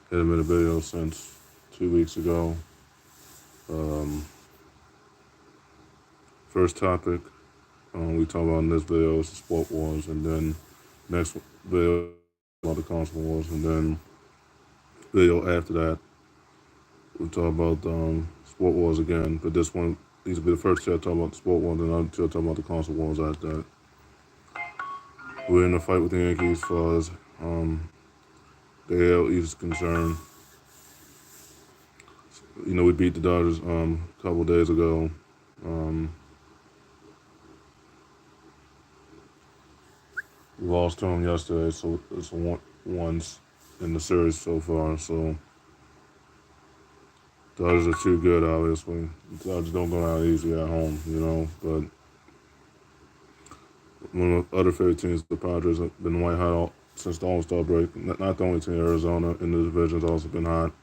Hadn't made a video since 2 weeks ago. Um, First topic we talk about in this video is the sport wars, and then next video about the console wars, and then video after that we talk about sport wars again. But this one, these will be the first two I talk about the sport wars, and the other two I talk about the console wars after that. We're in a fight with the Yankees as far as the AL East is concerned. We beat the Dodgers a couple days ago. Um, we lost to them yesterday, so it's ones in the series so far. So Dodgers are too good, obviously. Dodgers don't go out easy at home. But one of the other favorite teams, the Padres, have been white hot since the All-Star break. Not the only team, Arizona in the division has also been hot.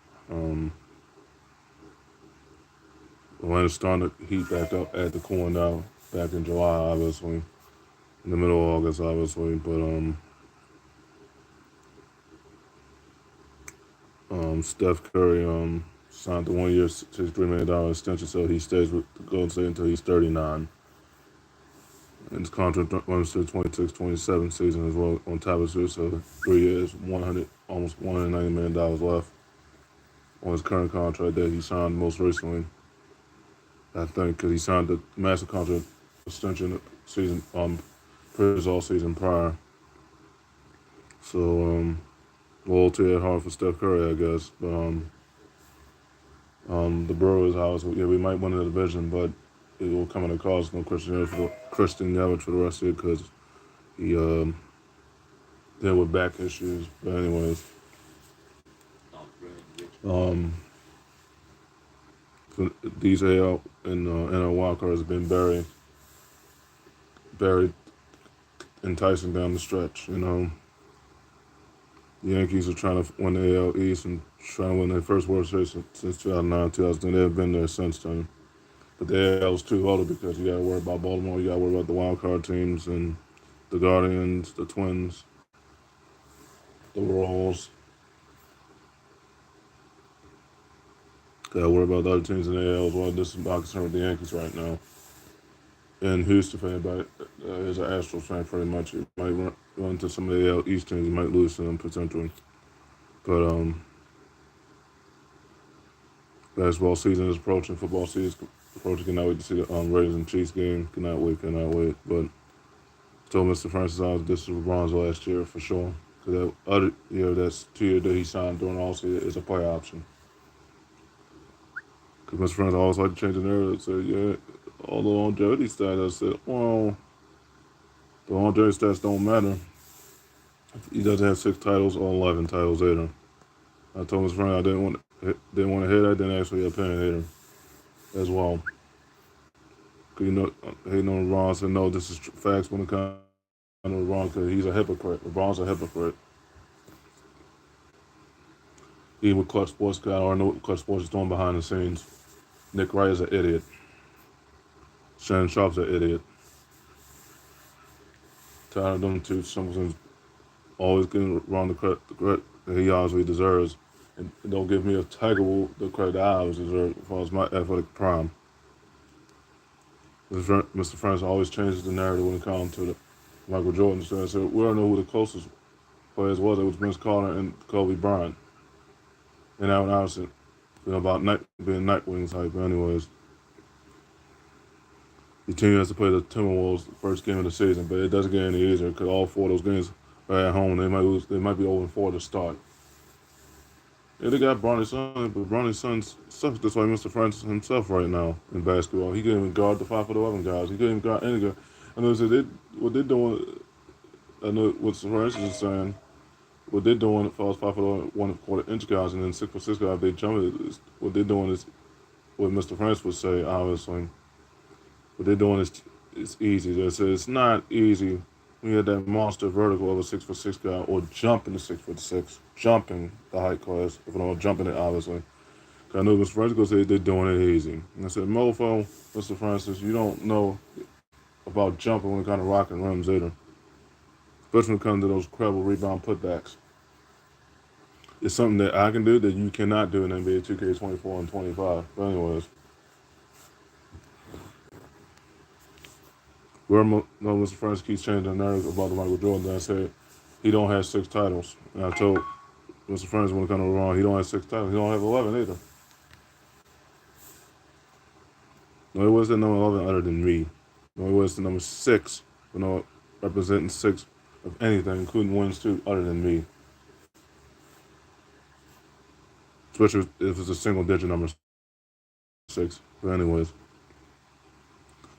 Atlanta's starting to heat back up after cooling down back in July, obviously. In the middle of August, obviously. But Steph Curry signed the 1 year, $63 million extension, so he stays with the Golden State until he's 39. And his contract runs to the 26-27 season as well on top of this. So 3 years, almost $190 million left on his current contract that he signed most recently. I think because he signed the massive contract extension season, his all season prior. So loyalty at heart for Steph Curry, I guess. But the Brewers, obviously, we might win the division, but it will come at a cost. No Christian Yelich for the rest of it because he dealt with back issues. But anyways, these AL and NL wild cards have been very enticing down the stretch. The Yankees are trying to win the AL East and trying to win their first World Series since 2009, 2010. They have been there since then. But the AL is too loaded because you got to worry about Baltimore, you got to worry about the wild card teams and the Guardians, the Twins, the Royals. Got to worry about the other teams in the AL as well. This is my concern with the Yankees right now. And Houston, for anybody is an Astros fan, pretty much. You might run into some of the AL East teams, you might lose to them potentially. But basketball season is approaching, football season is approaching. Cannot wait to see the Raiders and Chiefs game. Cannot wait. But I told Mr. Francis this is LeBron's last year for sure. Because that other year, that's 2 years that he signed during all season, is a play option. Because Mr. Francis always like to change the narrative. Say, yeah, all the longevity stats. I said, well, the longevity stats don't matter. He doesn't have 6 titles or 11 titles either. I told Mr. Francis I didn't want to hit. I didn't actually opinion hater as well. Because hating on LeBron, I said, no, this is facts when it comes to LeBron because he's a hypocrite. LeBron's a hypocrite. Even with Clutch Sports, I don't know what Clutch Sports is doing behind the scenes. Nick Wright is an idiot. Shannon Sharp's an idiot. Tired of them two. Simpsons always getting wrong the credit that he obviously deserves. And don't give me a Tiger the credit that I always deserve as far as my athletic prime. Mr. Francis always changes the narrative when it comes to the Michael Jordan. So I said, we don't know who the closest players was. It was Vince Carter and Kobe Bryant. And Allen Iverson, about being Nightwings type. But anyways, the team has to play the Timberwolves the first game of the season, but it doesn't get any easier because all 4 of those games are at home. They might lose. They might be 0-4 to start. Yeah, they got Bronny's son, but Bronny's son sucks just like Mr. Francis himself right now in basketball. He can't even guard the 5'11" guys. He can't even guard any guy. I know what they're doing. I know what Mr. Francis is saying. What they're doing for us 5'1" 1/4" guys, and then 6'6" guys, if they jump it, what they're doing is what Mr. Francis would say, obviously. What they're doing is easy. They say it's not easy when you have that monster vertical of a 6'6" guy or jumping the 6'6", jumping the height class, if I'm jumping it, obviously. Because I know Mr. Francis goes say they're doing it easy. And I said, mofo, Mr. Francis, you don't know about jumping when it kind of rocking rims either. Especially when it comes to those incredible rebound putbacks. It's something that I can do that you cannot do in NBA 2K24 and 25. But anyways, where Mr. Francis keeps changing the narrative about the Michael Jordan, I said he don't have 6 titles. And I told Mr. Francis when it comes to wrong, he don't have 6 titles. He don't have 11 either. No, he was the number 11 other than me. No, he was the number 6, but no representing 6 of anything, including wins too, other than me. Especially if it's a single digit number 6. But anyways,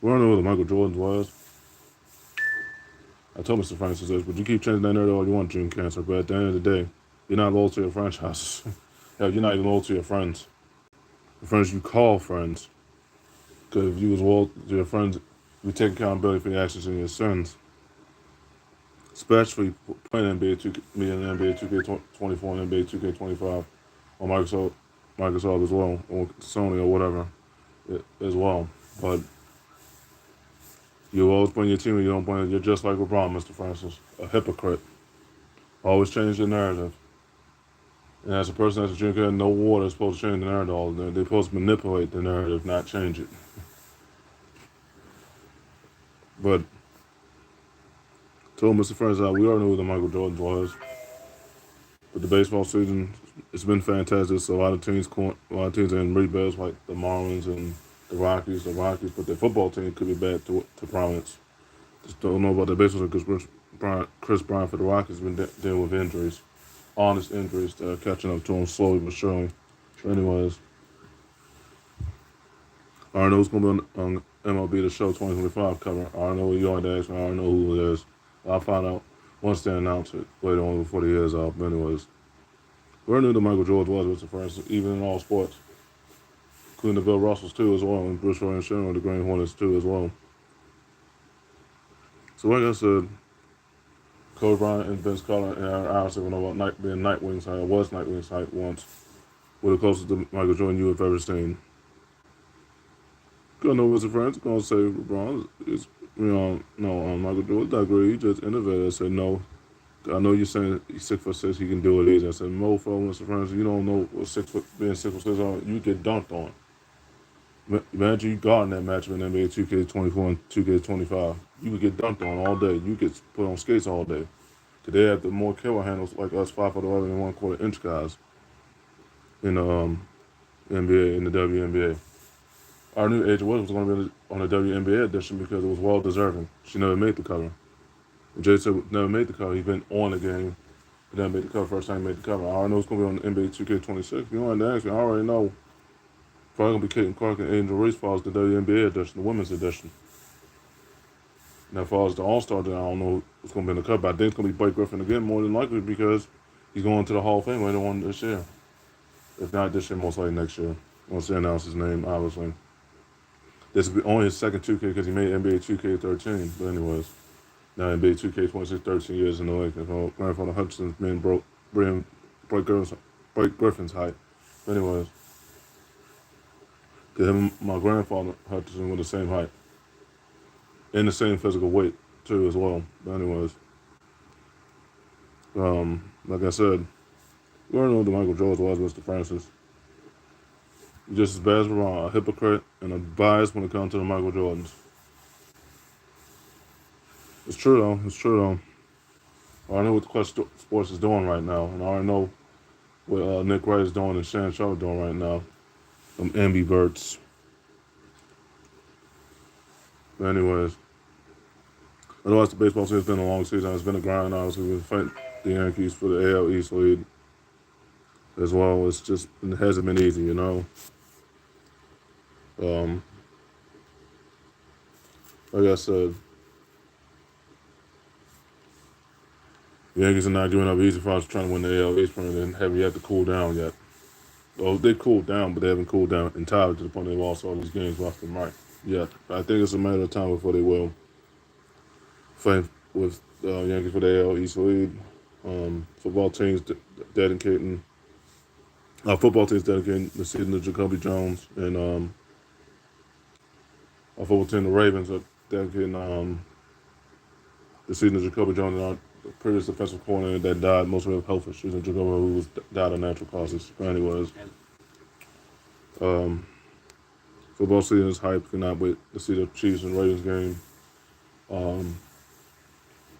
we don't know who the Michael Jordan was. I told Mr. Francis this, but you keep changing that narrative all you want, June Cancer. But at the end of the day, you're not loyal to your franchises. Hell, you're not even loyal to your friends. The friends you call friends. Because if you was loyal to your friends, you take accountability for your actions and your sins. Especially playing NBA 2K, me in NBA 2K24 and NBA 2K25 on Microsoft as well, or Sony or whatever as well. But you always blame your team and you don't blame. You're just like LeBron, Mr. Francis, a hypocrite. Always change the narrative. And as a person that's a drinker, no water is supposed to change the narrative all the time. They're supposed to manipulate the narrative, not change it. But told Mr. Francis, we already knew who the Michael Jordan was. But the baseball season, it's been fantastic. So a lot of teams are in rebuilds, like the Marlins and the Rockies. But their football team could be back to prominence. Just don't know about the baseball because Chris Bryant for the Rockies has been dealing with injuries, honest injuries that are catching up to him slowly but surely. So anyways, I already know who's going to be on MLB The Show 2025 cover. I already know what you already asked me. I already know who it is. I'll find out once they announce it later on before the year's out. But anyways, we already knew that Michael Jordan was, Mr. Francis, even in all sports, including the Bill Russells too as well, and Bruce Roy and Sharon, the Green Hornets too as well. So like I said, Kobe Bryant and Vince Carter and Aaron Iverson went about being Nightwing's height. I was Nightwing's height once. We're the closest to Michael Jordan you have ever seen. Gonna know Mr. Francis gonna say LeBron is no, Michael Jordan. I agree. He just innovated. I said no. I know you're saying he's 6'6", he can do it easy. I said, mofo, Mr. Francis, you don't know what being 6'6" on. You get dunked on. Imagine you guarding that matchup in NBA 2K24 and 2K25. You would get dunked on all day. You get put on skates all day. Cause they have the more killer handles like us 5'11" and 1/4 inch guys in the NBA in the WNBA. Our new A'ja Wilson was going to be on the WNBA edition because it was well deserving. She never made the cover. Jay said never made the cover. He's been on the game, but never made the cover. First time he made the cover. I already know it's going to be on the NBA 2K26. You don't have to ask me. I already know. Probably going to be Caitlin Clark and Angel Reese falls the WNBA edition, the women's edition. Now, as far as the All-Star, then I don't know who's going to be in the cover. But I think it's going to be Blake Griffin again, more than likely, because he's going to the Hall of Fame later on this year. If not this year, most likely next year. Once they announce his name, obviously. This will be only his second 2K because he made NBA 2K13. But anyways, now NBA 2K26, 13 years in the league. Grandfather Hutchinson's man broke Blake Griffin's height. But anyways, him and my grandfather Hutchinson were the same height. And the same physical weight, too, as well. But anyways, like I said, we already know who Michael Jordan was, Mr. Francis. He's just as bad as LeBron, a hypocrite and a bias when it comes to the Michael Jordans. It's true, though. It's true, though. I already know what the Clutch Sports is doing right now. And I already know what Nick Wright is doing and Shannon Sharp are doing right now. Them ambiverts. But anyways, otherwise the baseball season's been a long season. It's been a grind, obviously. We've been fighting the Yankees for the AL East lead as well. It hasn't been easy, you know. Like I said, the Yankees are not giving up easy for us trying to win the AL East tournament. They haven't yet to cool down yet. Well, they cooled down, but they haven't cooled down entirely to the point they've lost all these games left and right. Yeah, I think it's a matter of time before they will fight with Yankees for the AL East lead. Football teams dedicating the season to Jacoby Jones, and our football team, the Ravens, are dedicating the season to Jacoby Jones, and previous defensive coordinator that died mostly of health issues, and Jacoby, who died of natural causes. But anyways, um, football season is hype. Cannot wait to see the Chiefs and Ravens game. Um,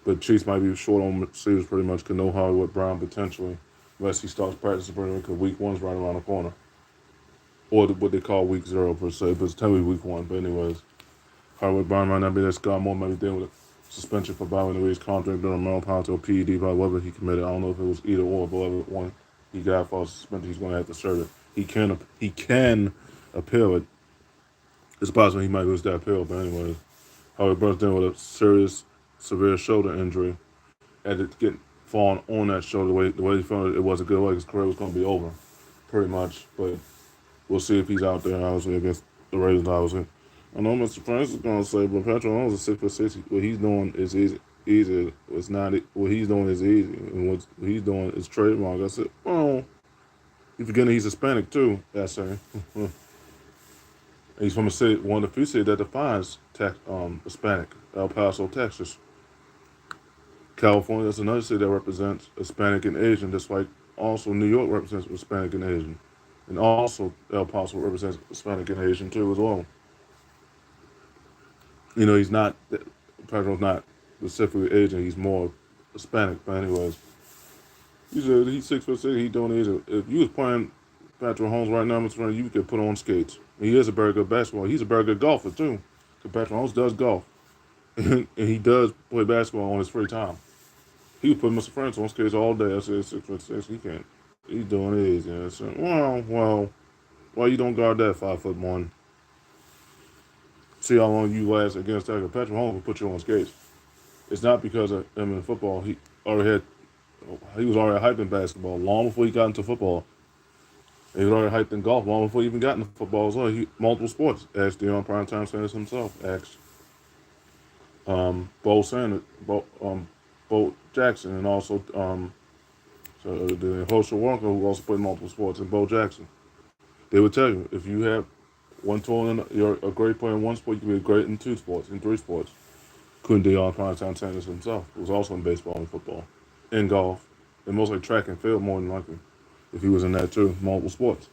but Chiefs might be short on receivers pretty much. Could no Hollywood Brown potentially, unless he starts practicing pretty much. Because week one's right around the corner, or what they call week 0 per se, but it's technically week 1. But anyways, Hollywood Brown might not be that Scott Moore might be dealing with a suspension for violating the contract during marijuana penalty or PED by whatever he committed. I don't know if it was either or, but whatever one he got for suspension, he's going to have to serve it. He can appeal it. It's possible he might lose that appeal, but anyways, Hollywood Brown's dealing with a severe shoulder injury. Had to get falling on that shoulder. The way he felt it wasn't good. Like his career was going to be over, pretty much. But we'll see if he's out there, obviously, against the Ravens, obviously. I know Mr. Francis is going to say, but Patrick Mahomes is 6'6". What he's doing is easy. It's not. What he's doing is easy, and what he's doing is trademark. I said, oh, you forgetting he's Hispanic too. That's saying. He's from a city, one of the few cities that defines Hispanic, El Paso, Texas. California, that's another city that represents Hispanic and Asian, just like also New York represents Hispanic and Asian. And also El Paso represents Hispanic and Asian too as well. You know, Patrick's not specifically Asian, he's more Hispanic, but anyways. He's 6'6", he doing easy. If you was playing Patrick Mahomes right now, Mr. Friend, you could put on skates. He is a very good basketball. He's a very good golfer too. Because Patrick Mahomes does golf. And he does play basketball on his free time. He would put Mr. Francis on skates all day. I said 6'6". He can't. He's doing it easy. I said, well, why you don't guard that 5'1"? See how long you last against that. Patrick Mahomes will put you on skates. It's not because of him in football. He was already hyped in basketball long before he got into football. He was already hyped in golf long before he even got into football as well. Multiple sports. Asked Deion Primetime Sanders himself. Asked Bo Jackson, and also the host of Walker, who also played multiple sports, and Bo Jackson. They would tell you, if you have one tool, you're a great player in one sport, you can be great in 2 sports, in 3 sports. Couldn't Deion Primetime Sanders himself, who was also in baseball and football, in golf, and mostly track and field more than likely, if he was in that too, multiple sports.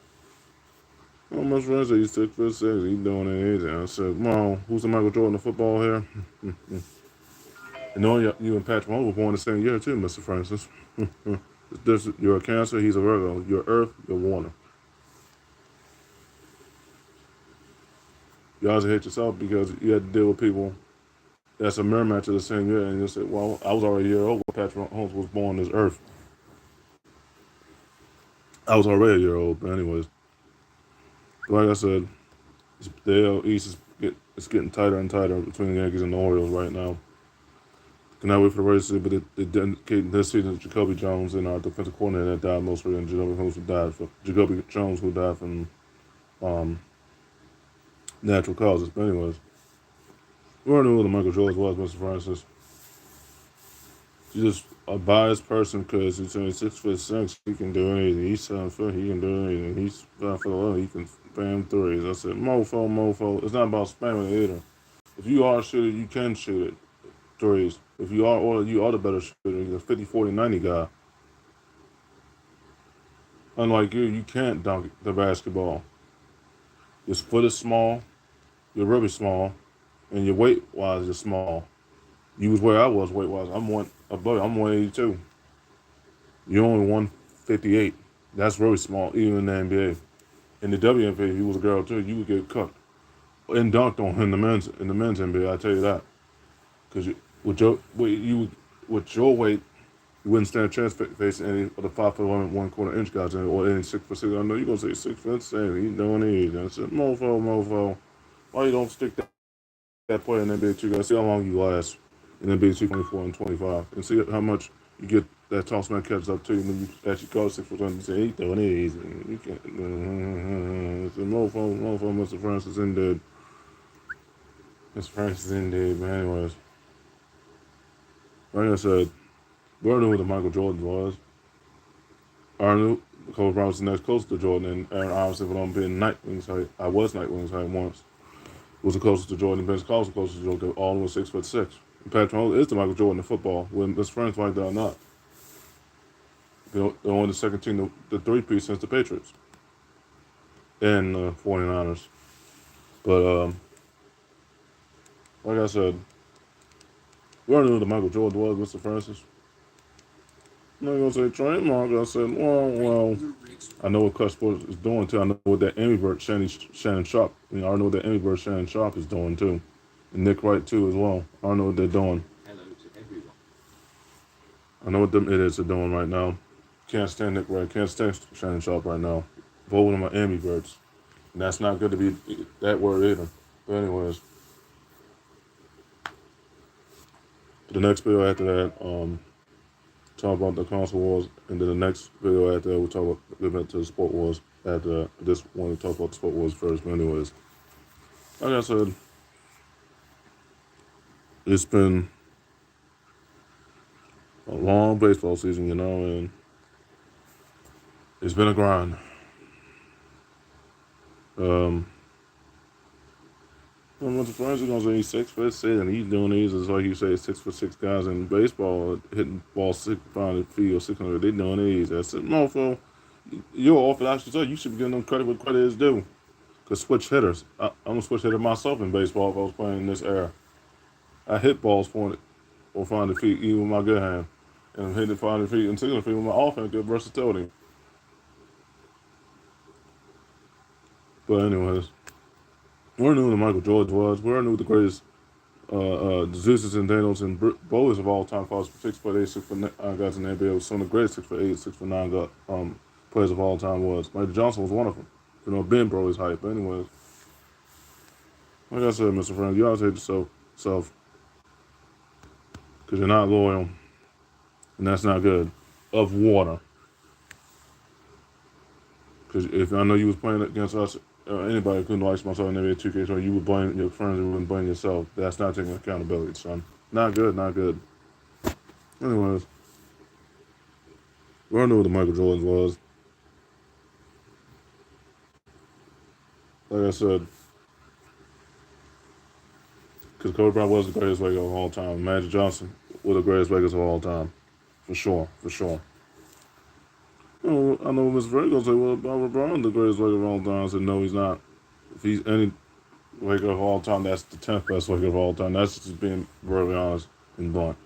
Oh, my friend said he's 6'6", he's doing it easy. I said, well, who's the Michael Jordan of football here? And knowing you and Patrick Mahomes were born the same year too, Mr. Francis. You're a Cancer, he's a Virgo. You're Earth, you're water. You always hate yourself because you had to deal with people that's a mirror match of the same year, and you say, well, I was already a year old when Patrick Mahomes was born as Earth. I was already a year old, but anyways. Like I said, the AL East is getting tighter and tighter between the Yankees and the Orioles right now. Cannot wait for the race, but it dedicated this season to Jacoby Jones and our defensive coordinator that died most recently, Jacoby Jones, who died from natural causes. But anyways, we already knew who the Michael Jordan was, Mr. Francis. He's just a biased person because he's only 6'6". He can do anything. He's 7 foot. He can do anything. He's 5'11". He can spam threes. I said, mofo. It's not about spamming it either. If you are a shooter, you can shoot it. Threes. If you are the better shooter. You're a 50, 40, 90 guy. Unlike you can't dunk the basketball. Your foot is small. You're really small. And your weight-wise, you're small. You was where I was weight-wise. I'm 182. You're only 158. That's really small, even in the NBA. In the WNBA, if you was a girl too, you would get cooked and dunked on in the men's NBA. I tell you that, because with your weight, you wouldn't stand a chance facing any of the 5'1", 1/4 inch guys, or any 6'6". I know you're gonna say 6'7". He's doing it. I said, mofo. Why you don't stick that player in the NBA too, guys? See how long you last in the NBA 24 and 25, and see how much you get that toss man catches up to you when you actually go 6'1". You say, he's doing it easy. You can't. It's a mofo, Mr. Francis indeed. Mr. Francis indeed, but anyways. Like I said, we already knew who the Michael Jordan was. I already knew Kobe Bryant was the next closest to Jordan, and Aaron Iverson for being Nightwings height. I was Nightwings height once. Was the closest to Jordan. Vince Carter was the closest to Jordan. All was 6'6". Patrick Mahomes is the Michael Jordan of football, whether his friends like that or not. They're on the second team, the three-piece since the Patriots and 49ers. But like I said, we already knew who the Michael Jordan was, Mr. Francis. I'm not gonna say trademark. I said, well, I know what Clutch Sports is doing too. I know what that Emmy Bird Shannon Sharp. I know what that Emmy Bird Shannon Sharp is doing too, and Nick Wright too as well. I know what they're doing. I know what them idiots are doing right now. Can't stand Nick Wright. Can't stand Shannon Sharp right now. Voting on my Emmy Birds, and that's not good to be that word either. But anyways, the next video after that, talk about the console wars, and then the next video after that, we'll talk about the event to the sport wars. After this one, we talk about the sport wars first. But anyways, like I said, it's been a long baseball season, and it's been a grind. Mr. Francis is gonna say he's 6'6", and he's doing these. It's like you say, 6'6" guys in baseball hitting balls 600 feet or 600. They doing these. That's it, motherfucker. You're Orthodox. You should be giving them credit where credit is due. Cause switch hitters. I'm a switch hitter myself in baseball. If I was playing in this era, I hit balls 400 feet, even with my good hand, and I'm hitting 500 feet and 600 feet with my offense. Good versatility. But anyways, we knew who the Michael Jordan was. We knew the greatest Zeus and Daniels and bowlers of all time. For 6'8", 6'9" guys in the NBA. Was some of the greatest 6'8", 6'9" players of all time was. Michael Johnson was one of them. Ben bro is hype. But anyways, like I said, Mr. Friend, you always hate yourself because you're not loyal, and that's not good. Of water. Because if I know you was playing against us, anybody couldn't like myself in NBA 2K, so you would blame your friends and you wouldn't blame yourself. That's not taking accountability, son. Not good, not good. Anyways, we all knew what the Michael Jordans was. Like I said, because Kobe Bryant was the greatest Laker of all time. Magic Johnson was the greatest Lakers of all time. For sure, for sure. I know Mr. Ray gonna say, well, Bob LeBron the greatest Laker of all time. I said, no, he's not. If he's any Laker of all time, that's the 10th best Laker of all time. That's just being very honest and blunt.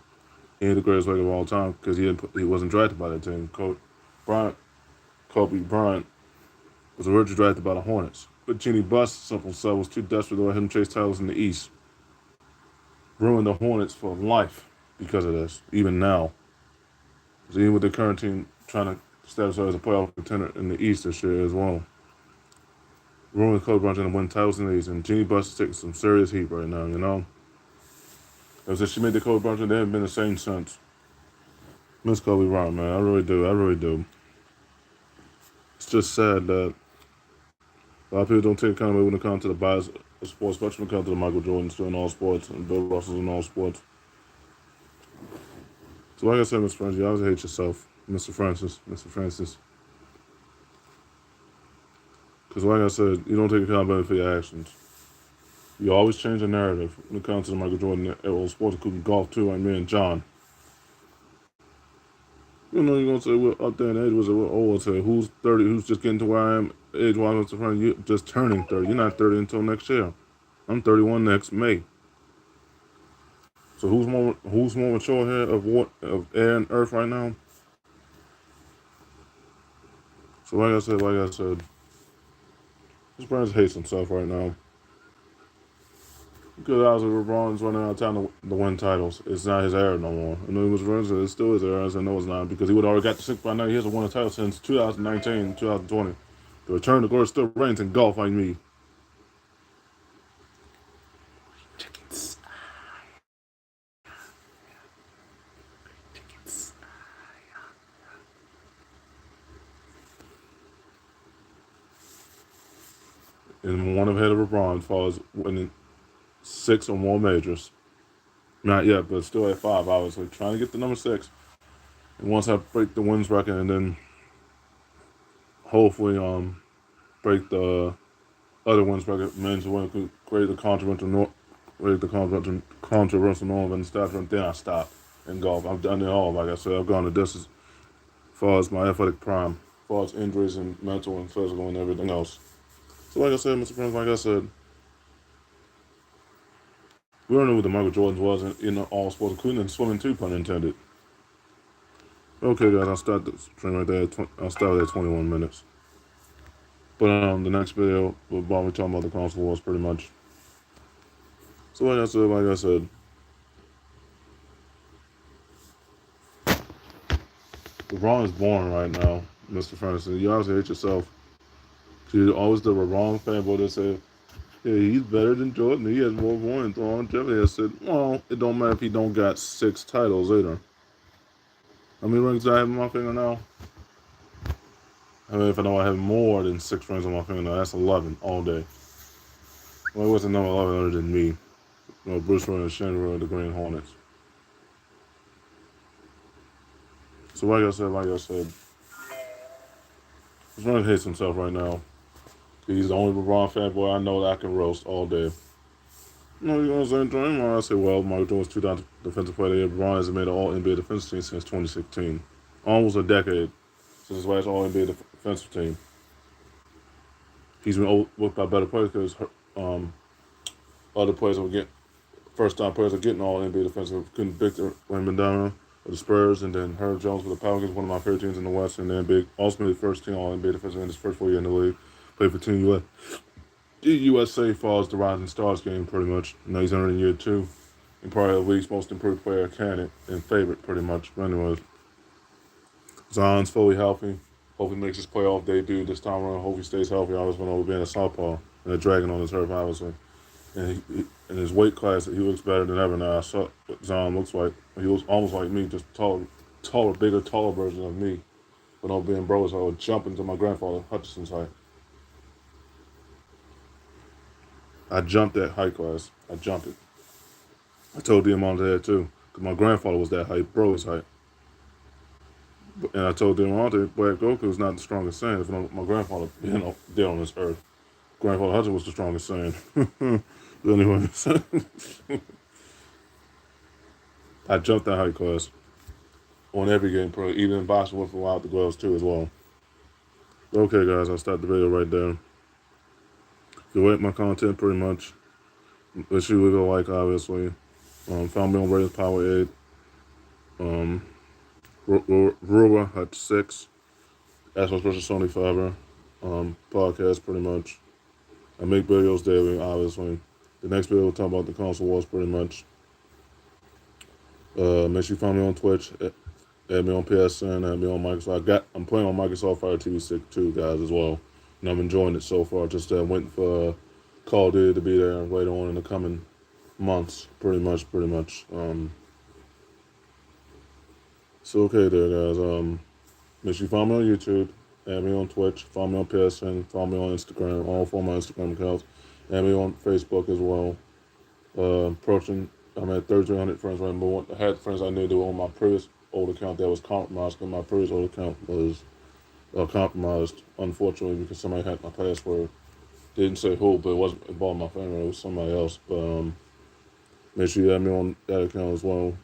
He ain't the greatest Laker of all time because he wasn't drafted by that team. Kobe Bryant was originally drafted by the Hornets. But Jeannie Buss, simple said, was too desperate to let him chase titles in the East. Ruined the Hornets for life because of this, even now. So even with the current team trying to establish as a playoff contender in the East this year as well. Ruined Kobe Bryant trying to win titles in the East. And Jeannie Buss is taking some serious heat right now, As if she made the Kobe Bryant, they haven't been the same since. Miss Kobe Bryant, man. I really do. It's just sad that a lot of people don't take accountability when it comes to the bias of sports, especially when it comes to the Michael Jordans doing all sports and Bill Russell's doing all sports. So like I said, Mr. Francis, you always hate yourself, Mr. Francis. Because like I said, you don't take accountability for your actions. You always change the narrative when it comes to the Michael Jordan era sports, including golf too, like me and John. You're gonna say, well, up there in age, we're old. Say, who's 30, who's just getting to where I am age-wise, Mr. Francis, you're just turning 30. You're not 30 until next year. I'm 31 next May. So who's more mature here of air and earth right now? So like I said, this Brandon hates himself right now. Because obviously LeBron's running out of time to win titles. It's not his era no more. I know he was running, it's still his era. I know it's not because he would have already got the 6 by now. He hasn't won a title since 2019, 2020. The return to glory still reigns in golf like me. And one ahead of LeBron as far as winning 6 or more majors. Not yet, but still at 5, obviously. Trying to get the number 6. And once I break the wins record and then hopefully break the other wins record, men's win, create the controversial norm and stuff, and then I stopped in golf. I've done it all. Like I said, I've gone the distance as far as my athletic prime, as far as injuries and mental and physical and everything else. So like I said, Mr. Prince, like I said, we don't know what the Michael Jordans was in all sports, including in swimming too, pun intended. Okay, guys, I'll start the stream right there. I'll start at 21 minutes. But the next video, we'll be talking about the console wars pretty much. So like I said, LeBron is boring right now, Mr. Ferguson. You obviously hate yourself. You're always the LeBron fanboy that say, "Yeah, he's better than Jordan. He has more wins on longevity." I said, "Well, it don't matter if he don't got 6 titles either." How many rings do I have on my finger now? I mean, if I know I have more than 6 rings on my finger now, that's 11 all day. Well, it wasn't number 11 other than me. Bruce Wayne and Shenry of the Green Hornets. So like I said, LeBron hates himself right now. He's the only LeBron fanboy I know that I can roast all day. No, you know what I'm saying? I say, well, Michael Jordan's 2000 defensive player of the year. LeBron hasn't made an All-NBA defensive team since 2016. Almost a decade since his last All-NBA defensive team. He's been overlooked by better players because other players will get first-time players are getting All-NBA defensive. Couldn't Victor Wembanyama of the Spurs, and then Herb Jones for the Pelicans, one of my favorite teams in the West, and then ultimately first-team All-NBA defensive in his first 4 years in the league. Played for Team USA falls the Rising Stars game pretty much. Now he's entering year 2. And probably the league's most improved player candidate and favorite pretty much. But anyways, Zion's fully healthy. Hope he makes his playoff debut this time around. Hope he stays healthy. I was going over being a southpaw and a dragon on his turf, obviously. And in his weight class, he looks better than ever now. I saw what Zion looks like. He looks almost like me, just taller, bigger, taller version of me. But on being bros, I would jump into my grandfather Hutchinson's height. I jumped that height class. I jumped it. I told them on that too, because my grandfather was that height, bro his height. And I told them on that Black Goku was not the strongest Saiyan. If my grandfather being dead on this earth, Grandfather Hudson was the strongest Saiyan. But anyway, I jumped that height class on every game, probably even in boxing without the gloves too as well. Okay, guys, I'll start the video right there. If you like my content pretty much, make sure you leave a like, obviously. Follow me on Raiders Power 8. Rura Hut 6. Astros versus Sony Fiber. Podcast pretty much. I make videos daily, obviously. The next video will talk about the console wars pretty much. Make sure you follow me on Twitch. Add me on PSN. Add me on Microsoft. I'm playing on Microsoft Fire TV Stick too, guys, as well. And I'm enjoying it so far. Just waiting for Call of Duty to be there later on in the coming months, pretty much. So okay there, guys. Make sure you follow me on YouTube, add me on Twitch, follow me on PSN, follow me on Instagram, all 4 of my Instagram accounts, add me on Facebook as well. I'm at 3,300 friends right now. I had friends I knew that were on my previous old account that was compromised, because my previous old account was compromised, unfortunately, because somebody had my password. They didn't say who, but it wasn't involved my family, it was somebody else. But make sure you add me on that account as well.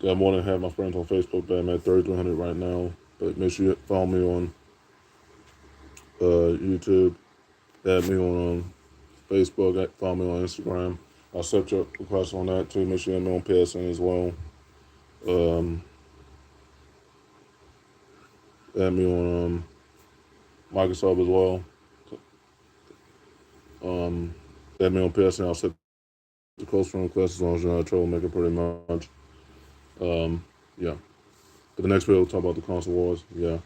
I'm more than half my friends on Facebook, but I'm at 3,300 right now. But make sure you follow me on YouTube, add me on Facebook, follow me on Instagram. I'll accept your requests on that too. Make sure you add me on PSN as well. Add me on Microsoft as well. Add me on PSN. I'll accept the close friend requests as long as you're not a troublemaker, pretty much. Yeah. But the next video we'll talk about the console wars. Yeah.